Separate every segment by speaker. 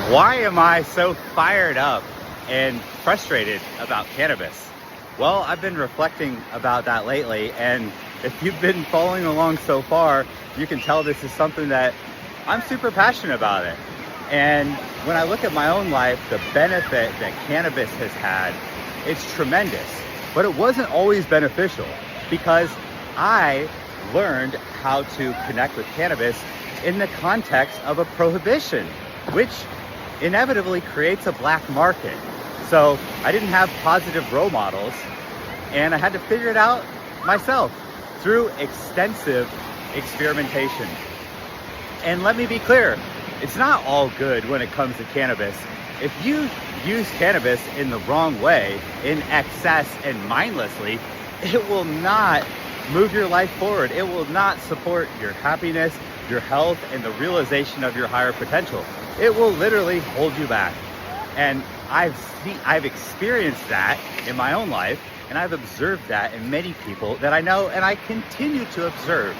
Speaker 1: Why am I so fired up and frustrated about cannabis? Well, I've been reflecting about that lately, and if you've been following along so far, you can tell this is something that I'm super passionate about it. And when I look at my own life, the benefit that cannabis has had, it's tremendous. But it wasn't always beneficial because I learned how to connect with cannabis in the context of a prohibition, which inevitably creates a black market. So I didn't have positive role models, and I had to figure it out myself through extensive experimentation. And let me be clear, it's not all good when it comes to cannabis. If you use cannabis in the wrong way, in excess and mindlessly, it will not move your life forward. It will not support your happiness, your health, and the realization of your higher potential. It will literally hold you back. And I've experienced that in my own life, and I've observed that in many people that I know and I continue to observe.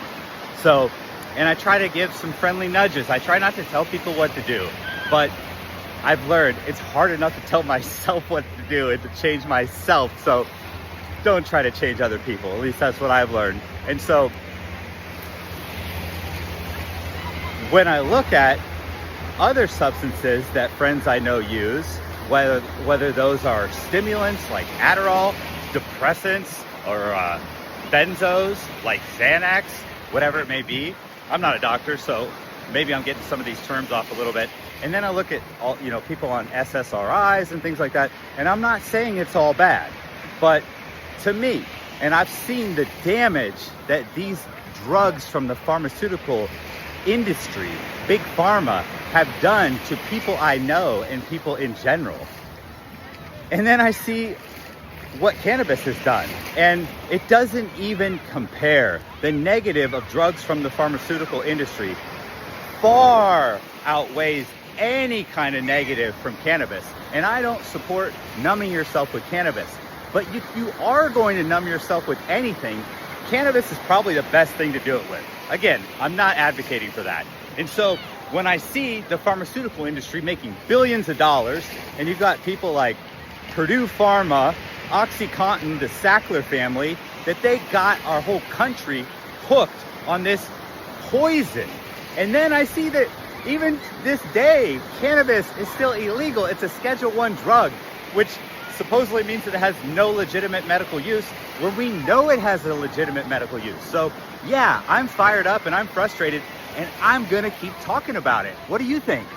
Speaker 1: So, and I try to give some friendly nudges. I try not to tell people what to do, but I've learned it's hard enough to tell myself what to do and to change myself. So don't try to change other people. At least that's what I've learned. And so when I look at other substances that friends I know use, whether those are stimulants like Adderall, depressants, or benzos like Xanax, whatever it may be. I'm not a doctor, so maybe I'm getting some of these terms off a little bit. And then I look at all, people on SSRIs and things like that, and I'm not saying it's all bad, but to me, and I've seen the damage that these drugs from the pharmaceutical industry, big pharma, have done to people I know and people in general. And then I see what cannabis has done, and it doesn't even compare. The negative of drugs from the pharmaceutical industry far outweighs any kind of negative from cannabis. And I don't support numbing yourself with cannabis, but if you are going to numb yourself with anything, cannabis is probably the best thing to do it with. Again, I'm not advocating for that. And so when I see the pharmaceutical industry making billions of dollars, and you've got people like Purdue Pharma, OxyContin, the Sackler family, that they got our whole country hooked on this poison. And then I see that even this day, cannabis is still illegal. It's a Schedule I drug, which supposedly means that it has no legitimate medical use, when we know it has a legitimate medical use. So yeah, I'm fired up and I'm frustrated, and I'm gonna keep talking about it. What do you think?